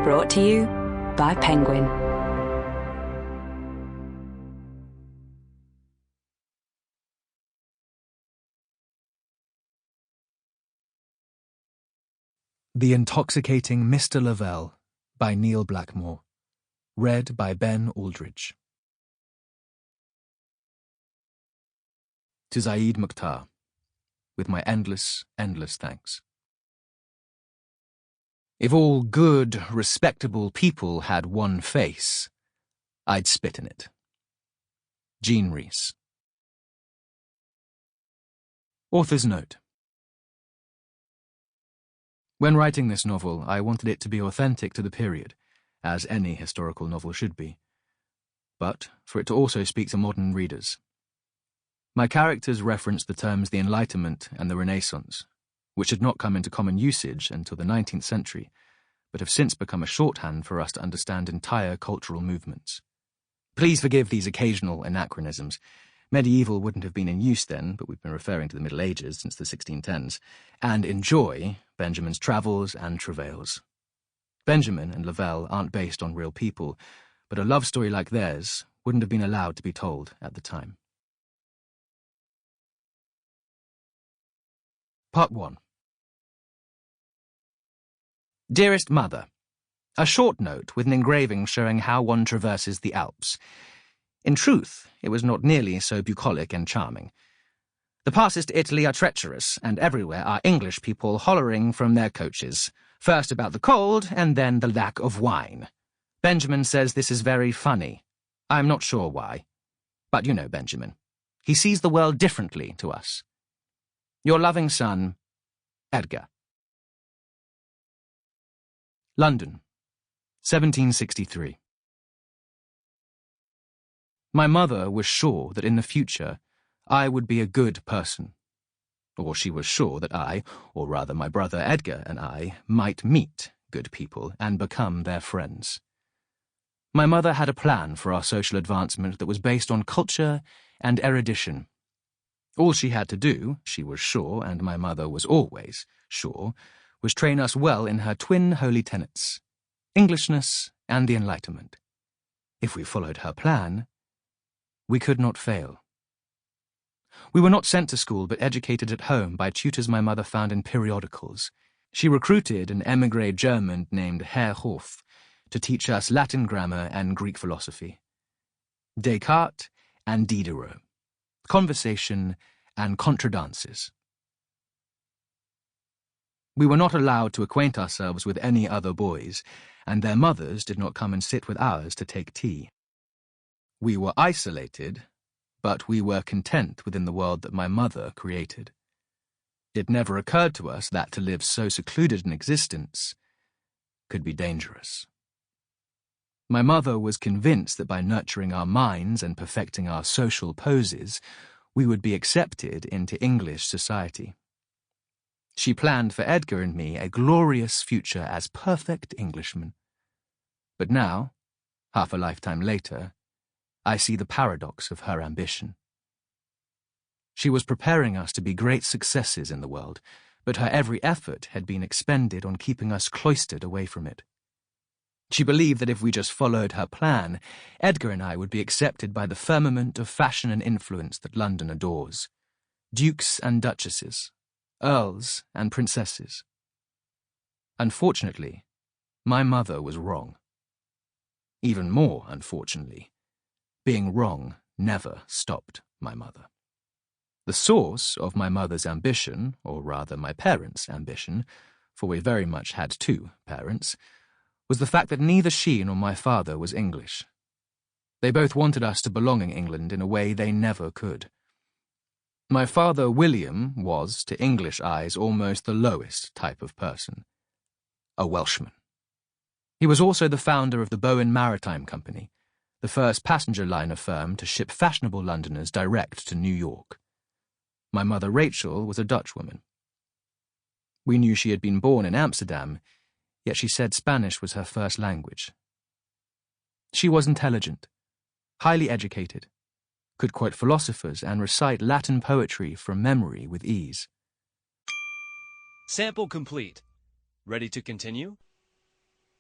Brought to you by Penguin. The Intoxicating Mr Lavelle by Neil Blackmore. Read by Ben Aldridge. To Zaid Mukhtar, with my endless, endless thanks. If all good, respectable people had one face, I'd spit in it. Jean Rhys. Author's note. When writing this novel, I wanted it to be authentic to the period, as any historical novel should be, but for it to also speak to modern readers. My characters reference the terms the Enlightenment and the Renaissance, which had not come into common usage until the 19th century, but have since become a shorthand for us to understand entire cultural movements. Please forgive these occasional anachronisms. Medieval wouldn't have been in use then, but we've been referring to the Middle Ages since the 1610s, and enjoy Benjamin's travels and travails. Benjamin and Lavelle aren't based on real people, but a love story like theirs wouldn't have been allowed to be told at the time. Part 1. Dearest Mother, a short note with an engraving showing how one traverses the Alps. In truth, it was not nearly so bucolic and charming. The passes to Italy are treacherous, and everywhere are English people hollering from their coaches, first about the cold and then the lack of wine. Benjamin says this is very funny. I'm not sure why. But you know Benjamin. He sees the world differently to us. Your loving son, Edgar. London, 1763. My mother was sure that in the future I would be a good person, or she was sure that I, or rather my brother Edgar and I, might meet good people and become their friends. My mother had a plan for our social advancement that was based on culture and erudition. All she had to do, she was sure, and my mother was always sure, was train us well in her twin holy tenets, Englishness and the Enlightenment. If we followed her plan, we could not fail. We were not sent to school but educated at home by tutors my mother found in periodicals. She recruited an émigré German named Herr Hof to teach us Latin grammar and Greek philosophy, Descartes and Diderot, conversation and contradances. We were not allowed to acquaint ourselves with any other boys, and their mothers did not come and sit with ours to take tea. We were isolated, but we were content within the world that my mother created. It never occurred to us that to live so secluded an existence could be dangerous. My mother was convinced that by nurturing our minds and perfecting our social poses, we would be accepted into English society. She planned for Edgar and me a glorious future as perfect Englishmen. But now, half a lifetime later, I see the paradox of her ambition. She was preparing us to be great successes in the world, but her every effort had been expended on keeping us cloistered away from it. She believed that if we just followed her plan, Edgar and I would be accepted by the firmament of fashion and influence that London adores. Dukes and duchesses, earls and princesses. Unfortunately, my mother was wrong. Even more unfortunately, being wrong never stopped my mother. The source of my mother's ambition, or rather my parents' ambition, for we very much had two parents, was the fact that neither she nor my father was English. They both wanted us to belong in England in a way they never could. My father, William, was, to English eyes, almost the lowest type of person. A Welshman. He was also the founder of the Bowen Maritime Company, the first passenger liner firm to ship fashionable Londoners direct to New York. My mother, Rachel, was a Dutch woman. We knew she had been born in Amsterdam, yet she said Spanish was her first language. She was intelligent, highly educated, could quote philosophers and recite Latin poetry from memory with ease. Sample complete. Ready to continue?